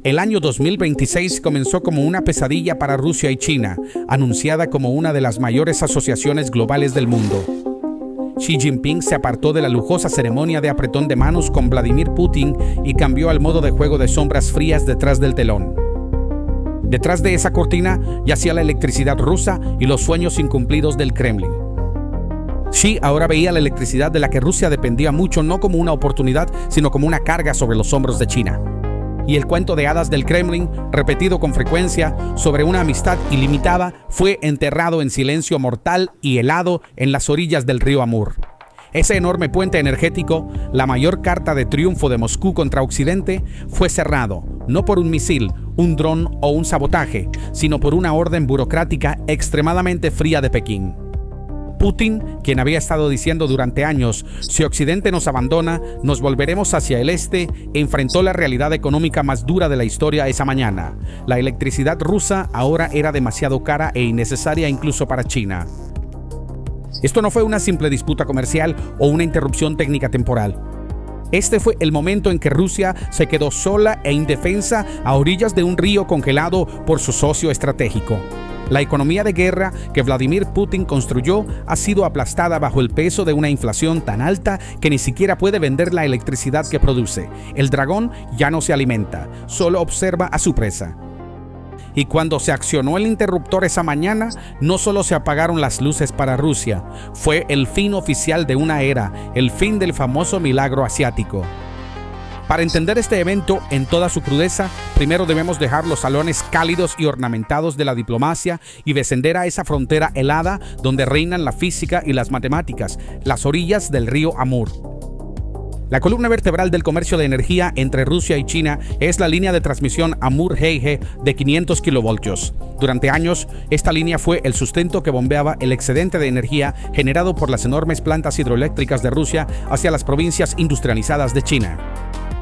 El año 2026 comenzó como una pesadilla para Rusia y China, anunciada como una de las mayores asociaciones globales del mundo. Xi Jinping se apartó de la lujosa ceremonia de apretón de manos con Vladimir Putin y cambió al modo de juego de sombras frías detrás del telón. Detrás de esa cortina yacía la electricidad rusa y los sueños incumplidos del Kremlin. Xi ahora veía la electricidad de la que Rusia dependía mucho no como una oportunidad, sino como una carga sobre los hombros de China. Y el cuento de hadas del Kremlin, repetido con frecuencia sobre una amistad ilimitada, fue enterrado en silencio mortal y helado en las orillas del río Amur. Ese enorme puente energético, la mayor carta de triunfo de Moscú contra Occidente, fue cerrado, no por un misil, un dron o un sabotaje, sino por una orden burocrática extremadamente fría de Pekín. Putin, quien había estado diciendo durante años, si Occidente nos abandona, nos volveremos hacia el este, enfrentó la realidad económica más dura de la historia esa mañana. La electricidad rusa ahora era demasiado cara e innecesaria incluso para China. Esto no fue una simple disputa comercial o una interrupción técnica temporal. Este fue el momento en que Rusia se quedó sola e indefensa a orillas de un río congelado por su socio estratégico. La economía de guerra que Vladimir Putin construyó ha sido aplastada bajo el peso de una inflación tan alta que ni siquiera puede vender la electricidad que produce. El dragón ya no se alimenta, solo observa a su presa. Y cuando se accionó el interruptor esa mañana, no solo se apagaron las luces para Rusia, fue el fin oficial de una era, el fin del famoso milagro asiático. Para entender este evento en toda su crudeza, primero debemos dejar los salones cálidos y ornamentados de la diplomacia y descender a esa frontera helada donde reinan la física y las matemáticas, las orillas del río Amur. La columna vertebral del comercio de energía entre Rusia y China es la línea de transmisión Amur-Heije de 500 kilovoltios. Durante años, esta línea fue el sustento que bombeaba el excedente de energía generado por las enormes plantas hidroeléctricas de Rusia hacia las provincias industrializadas de China.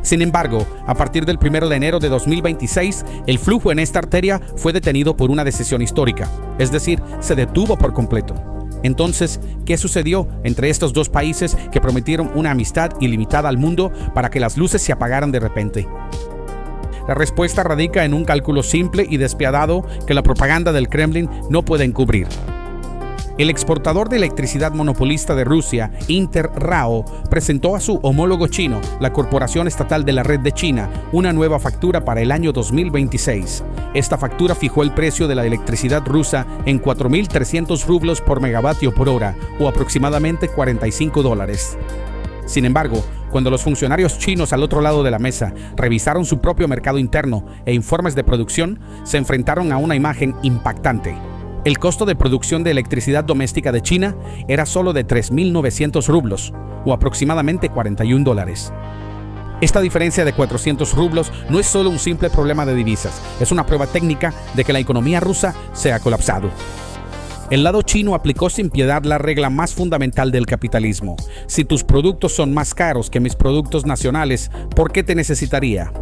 Sin embargo, a partir del 1 de enero de 2026, el flujo en esta arteria fue detenido por una decisión histórica, es decir, se detuvo por completo. Entonces, ¿qué sucedió entre estos dos países que prometieron una amistad ilimitada al mundo para que las luces se apagaran de repente? La respuesta radica en un cálculo simple y despiadado que la propaganda del Kremlin no puede encubrir. El exportador de electricidad monopolista de Rusia, Inter-RAO, presentó a su homólogo chino, la Corporación Estatal de la Red de China, una nueva factura para el año 2026. Esta factura fijó el precio de la electricidad rusa en 4.300 rublos por megavatio por hora, o aproximadamente $45. Sin embargo, cuando los funcionarios chinos al otro lado de la mesa revisaron su propio mercado interno e informes de producción, se enfrentaron a una imagen impactante. El costo de producción de electricidad doméstica de China era solo de 3.900 rublos, o aproximadamente $41. Esta diferencia de 400 rublos no es solo un simple problema de divisas, es una prueba técnica de que la economía rusa se ha colapsado. El lado chino aplicó sin piedad la regla más fundamental del capitalismo. Si tus productos son más caros que mis productos nacionales, ¿por qué te necesitaría?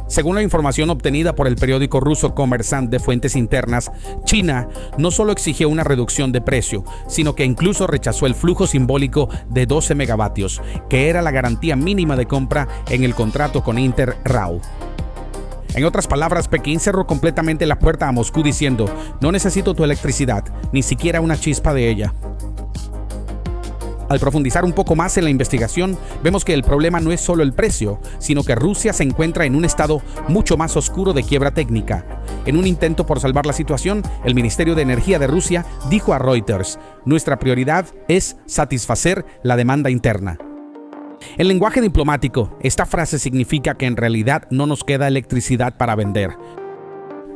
Según la información obtenida por el periódico ruso Kommersant de fuentes internas, China no solo exigió una reducción de precio, sino que incluso rechazó el flujo simbólico de 12 megavatios, que era la garantía mínima de compra en el contrato con Inter-RAO. En otras palabras, Pekín cerró completamente la puerta a Moscú diciendo: no necesito tu electricidad, ni siquiera una chispa de ella. Al profundizar un poco más en la investigación, vemos que el problema no es solo el precio, sino que Rusia se encuentra en un estado mucho más oscuro de quiebra técnica. En un intento por salvar la situación, el Ministerio de Energía de Rusia dijo a Reuters: nuestra prioridad es satisfacer la demanda interna. En lenguaje diplomático, esta frase significa que en realidad no nos queda electricidad para vender.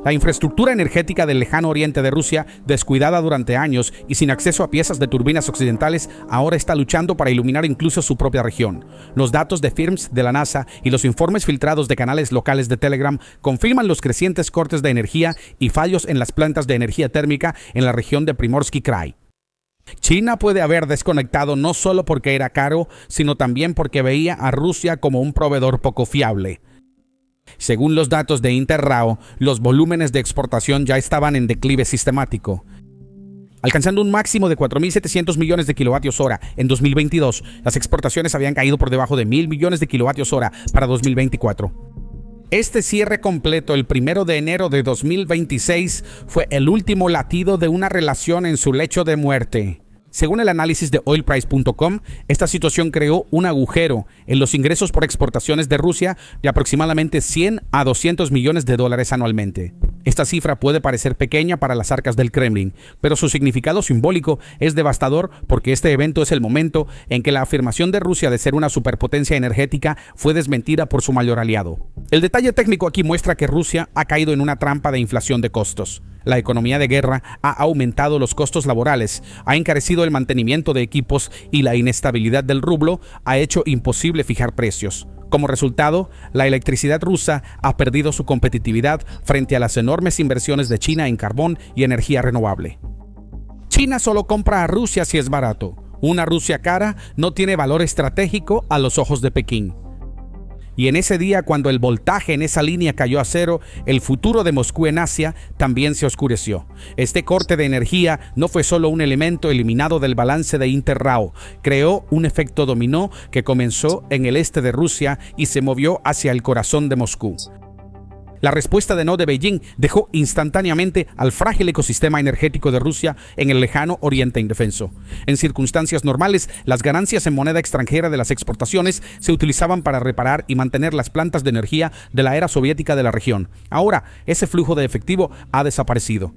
La infraestructura energética del lejano oriente de Rusia, descuidada durante años y sin acceso a piezas de turbinas occidentales, ahora está luchando para iluminar incluso su propia región. Los datos de FIRMS de la NASA y los informes filtrados de canales locales de Telegram confirman los crecientes cortes de energía y fallos en las plantas de energía térmica en la región de Primorsky Krai. China puede haber desconectado no solo porque era caro, sino también porque veía a Rusia como un proveedor poco fiable. Según los datos de Inter-RAO, los volúmenes de exportación ya estaban en declive sistemático. Alcanzando un máximo de 4.700 millones de kilovatios hora en 2022, las exportaciones habían caído por debajo de 1.000 millones de kilovatios hora para 2024. Este cierre completo el 1 de enero de 2026 fue el último latido de una relación en su lecho de muerte. Según el análisis de oilprice.com, esta situación creó un agujero en los ingresos por exportaciones de Rusia de aproximadamente 100 a 200 millones de dólares anualmente. Esta cifra puede parecer pequeña para las arcas del Kremlin, pero su significado simbólico es devastador porque este evento es el momento en que la afirmación de Rusia de ser una superpotencia energética fue desmentida por su mayor aliado. El detalle técnico aquí muestra que Rusia ha caído en una trampa de inflación de costos. La economía de guerra ha aumentado los costos laborales, ha encarecido el mantenimiento de equipos y la inestabilidad del rublo ha hecho imposible fijar precios. Como resultado, la electricidad rusa ha perdido su competitividad frente a las enormes inversiones de China en carbón y energía renovable. China solo compra a Rusia si es barato. Una Rusia cara no tiene valor estratégico a los ojos de Pekín. Y en ese día, cuando el voltaje en esa línea cayó a cero, el futuro de Moscú en Asia también se oscureció. Este corte de energía no fue solo un elemento eliminado del balance de Interrao, creó un efecto dominó que comenzó en el este de Rusia y se movió hacia el corazón de Moscú. La respuesta de no de Beijing dejó instantáneamente al frágil ecosistema energético de Rusia en el lejano oriente indefenso. En circunstancias normales, las ganancias en moneda extranjera de las exportaciones se utilizaban para reparar y mantener las plantas de energía de la era soviética de la región. Ahora, ese flujo de efectivo ha desaparecido.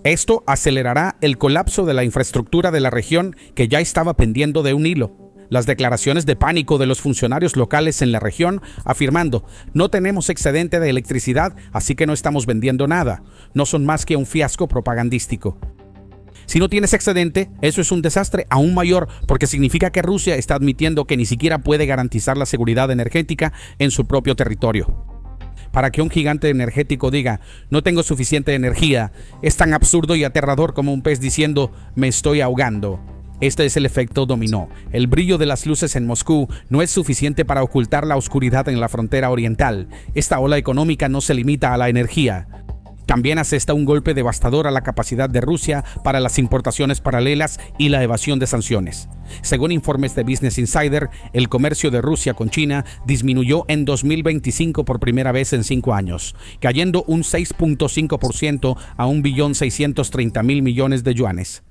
Esto acelerará el colapso de la infraestructura de la región que ya estaba pendiendo de un hilo. Las declaraciones de pánico de los funcionarios locales en la región afirmando: no tenemos excedente de electricidad, así que no estamos vendiendo nada, no son más que un fiasco propagandístico. Si no tienes excedente, eso es un desastre aún mayor porque significa que Rusia está admitiendo que ni siquiera puede garantizar la seguridad energética en su propio territorio. Para que un gigante energético diga no tengo suficiente energía, es tan absurdo y aterrador como un pez diciendo me estoy ahogando. Este es el efecto dominó. El brillo de las luces en Moscú no es suficiente para ocultar la oscuridad en la frontera oriental. Esta ola económica no se limita a la energía. También asesta un golpe devastador a la capacidad de Rusia para las importaciones paralelas y la evasión de sanciones. Según informes de Business Insider, el comercio de Rusia con China disminuyó en 2025 por primera vez en 5 años, cayendo un 6.5% a 1.630.000 millones de yuanes.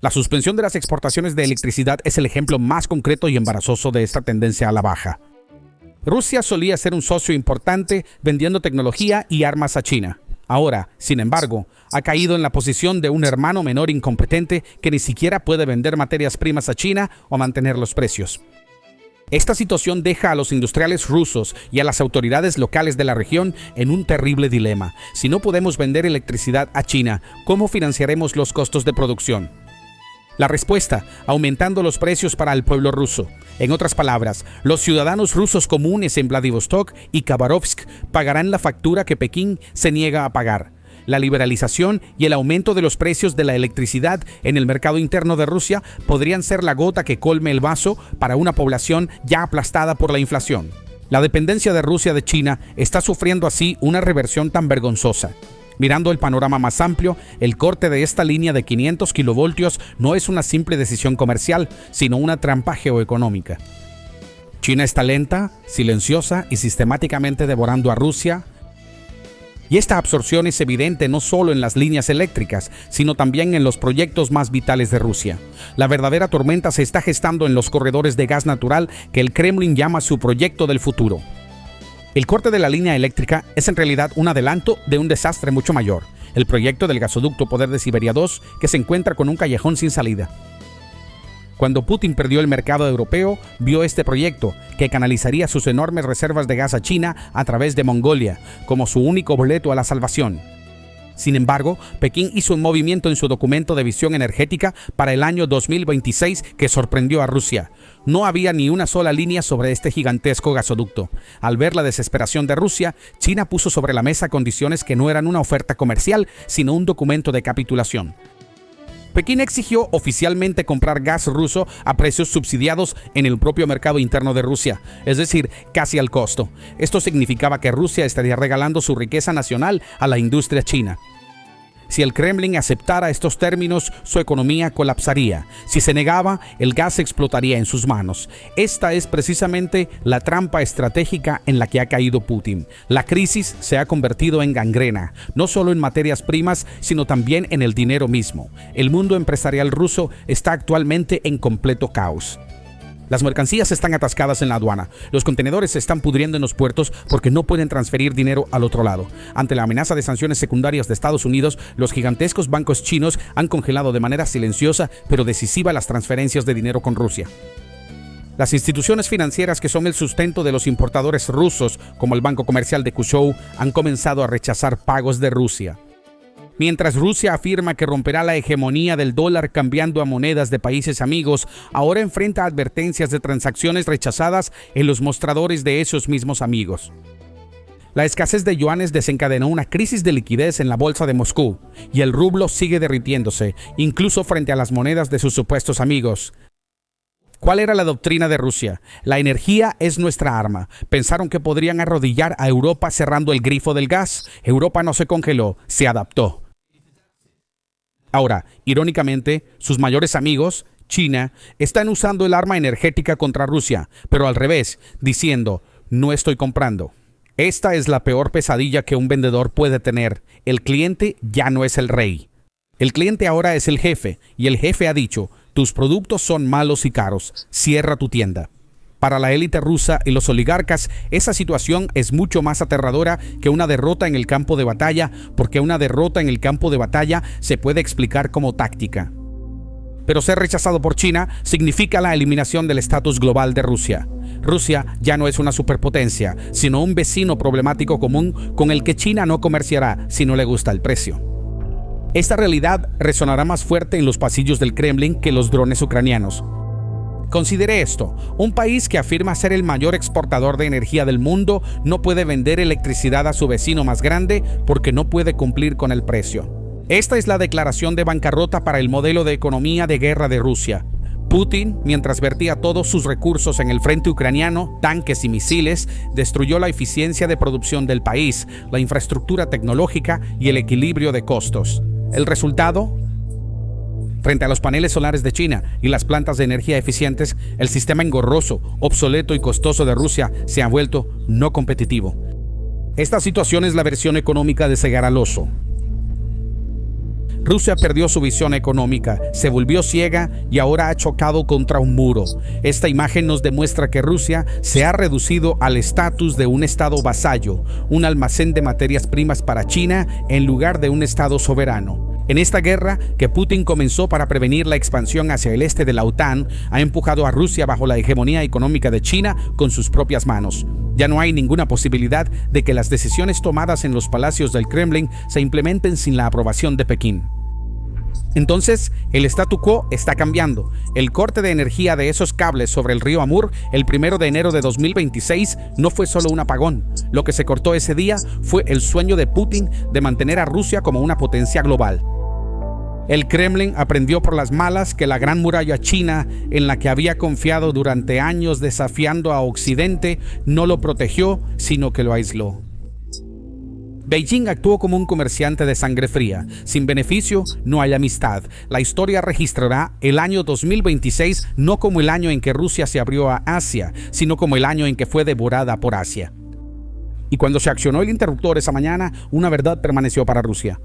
La suspensión de las exportaciones de electricidad es el ejemplo más concreto y embarazoso de esta tendencia a la baja. Rusia solía ser un socio importante vendiendo tecnología y armas a China. Ahora, sin embargo, ha caído en la posición de un hermano menor incompetente que ni siquiera puede vender materias primas a China o mantener los precios. Esta situación deja a los industriales rusos y a las autoridades locales de la región en un terrible dilema. Si no podemos vender electricidad a China, ¿cómo financiaremos los costos de producción? La respuesta: aumentando los precios para el pueblo ruso. En otras palabras, los ciudadanos rusos comunes en Vladivostok y Khabarovsk pagarán la factura que Pekín se niega a pagar. La liberalización y el aumento de los precios de la electricidad en el mercado interno de Rusia podrían ser la gota que colme el vaso para una población ya aplastada por la inflación. La dependencia de Rusia de China está sufriendo así una reversión tan vergonzosa. Mirando el panorama más amplio, el corte de esta línea de 500 kilovoltios no es una simple decisión comercial, sino una trampa geoeconómica. China está lenta, silenciosa y sistemáticamente devorando a Rusia. Y esta absorción es evidente no solo en las líneas eléctricas, sino también en los proyectos más vitales de Rusia. La verdadera tormenta se está gestando en los corredores de gas natural que el Kremlin llama su proyecto del futuro. El corte de la línea eléctrica es en realidad un adelanto de un desastre mucho mayor, el proyecto del gasoducto Poder de Siberia 2, que se encuentra con un callejón sin salida. Cuando Putin perdió el mercado europeo, vio este proyecto, que canalizaría sus enormes reservas de gas a China a través de Mongolia, como su único boleto a la salvación. Sin embargo, Pekín hizo un movimiento en su documento de visión energética para el año 2026 que sorprendió a Rusia. No había ni una sola línea sobre este gigantesco gasoducto. Al ver la desesperación de Rusia, China puso sobre la mesa condiciones que no eran una oferta comercial, sino un documento de capitulación. Pekín exigió oficialmente comprar gas ruso a precios subsidiados en el propio mercado interno de Rusia, es decir, casi al costo. Esto significaba que Rusia estaría regalando su riqueza nacional a la industria china. Si el Kremlin aceptara estos términos, su economía colapsaría. Si se negaba, el gas explotaría en sus manos. Esta es precisamente la trampa estratégica en la que ha caído Putin. La crisis se ha convertido en gangrena, no solo en materias primas, sino también en el dinero mismo. El mundo empresarial ruso está actualmente en completo caos. Las mercancías están atascadas en la aduana. Los contenedores se están pudriendo en los puertos porque no pueden transferir dinero al otro lado. Ante la amenaza de sanciones secundarias de Estados Unidos, los gigantescos bancos chinos han congelado de manera silenciosa pero decisiva las transferencias de dinero con Rusia. Las instituciones financieras que son el sustento de los importadores rusos, como el Banco Comercial de Kushou, han comenzado a rechazar pagos de Rusia. Mientras Rusia afirma que romperá la hegemonía del dólar cambiando a monedas de países amigos, ahora enfrenta advertencias de transacciones rechazadas en los mostradores de esos mismos amigos. La escasez de yuanes desencadenó una crisis de liquidez en la bolsa de Moscú y el rublo sigue derritiéndose, incluso frente a las monedas de sus supuestos amigos. ¿Cuál era la doctrina de Rusia? La energía es nuestra arma. Pensaron que podrían arrodillar a Europa cerrando el grifo del gas. Europa no se congeló, se adaptó. Ahora, irónicamente, sus mayores amigos, China, están usando el arma energética contra Rusia, pero al revés, diciendo, no estoy comprando. Esta es la peor pesadilla que un vendedor puede tener. El cliente ya no es el rey. El cliente ahora es el jefe, y el jefe ha dicho, tus productos son malos y caros, cierra tu tienda. Para la élite rusa y los oligarcas, esa situación es mucho más aterradora que una derrota en el campo de batalla, porque una derrota en el campo de batalla se puede explicar como táctica. Pero ser rechazado por China significa la eliminación del estatus global de Rusia. Rusia ya no es una superpotencia, sino un vecino problemático común con el que China no comerciará si no le gusta el precio. Esta realidad resonará más fuerte en los pasillos del Kremlin que los drones ucranianos. Considere esto, un país que afirma ser el mayor exportador de energía del mundo no puede vender electricidad a su vecino más grande porque no puede cumplir con el precio. Esta es la declaración de bancarrota para el modelo de economía de guerra de Rusia. Putin, mientras vertía todos sus recursos en el frente ucraniano, tanques y misiles, destruyó la eficiencia de producción del país, la infraestructura tecnológica y el equilibrio de costos. El resultado: frente a los paneles solares de China y las plantas de energía eficientes, el sistema engorroso, obsoleto y costoso de Rusia se ha vuelto no competitivo. Esta situación es la versión económica de cegar al oso. Rusia perdió su visión económica, se volvió ciega y ahora ha chocado contra un muro. Esta imagen nos demuestra que Rusia se ha reducido al estatus de un estado vasallo, un almacén de materias primas para China en lugar de un estado soberano. En esta guerra, que Putin comenzó para prevenir la expansión hacia el este de la OTAN, ha empujado a Rusia bajo la hegemonía económica de China con sus propias manos. Ya no hay ninguna posibilidad de que las decisiones tomadas en los palacios del Kremlin se implementen sin la aprobación de Pekín. Entonces, el statu quo está cambiando. El corte de energía de esos cables sobre el río Amur el 1 de enero de 2026 no fue solo un apagón. Lo que se cortó ese día fue el sueño de Putin de mantener a Rusia como una potencia global. El Kremlin aprendió por las malas que la gran muralla china, en la que había confiado durante años desafiando a Occidente, no lo protegió, sino que lo aisló. Beijing actuó como un comerciante de sangre fría. Sin beneficio, no hay amistad. La historia registrará el año 2026 no como el año en que Rusia se abrió a Asia, sino como el año en que fue devorada por Asia. Y cuando se accionó el interruptor esa mañana, una verdad permaneció para Rusia.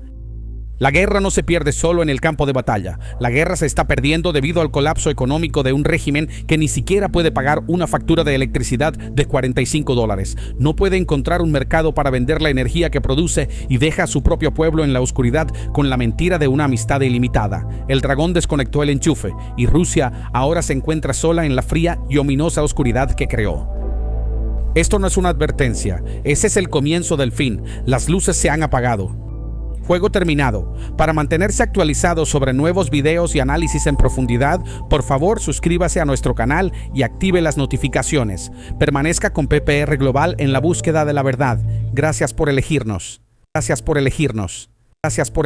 La guerra no se pierde solo en el campo de batalla. La guerra se está perdiendo debido al colapso económico de un régimen que ni siquiera puede pagar una factura de electricidad de $45. No puede encontrar un mercado para vender la energía que produce y deja a su propio pueblo en la oscuridad con la mentira de una amistad ilimitada. El dragón desconectó el enchufe y Rusia ahora se encuentra sola en la fría y ominosa oscuridad que creó. Esto no es una advertencia, ese es el comienzo del fin. Las luces se han apagado. Juego terminado. Para mantenerse actualizado sobre nuevos videos y análisis en profundidad, por favor suscríbase a nuestro canal y active las notificaciones. Permanezca con PPR Global en la búsqueda de la verdad. Gracias por elegirnos. Gracias por elegirnos. Gracias por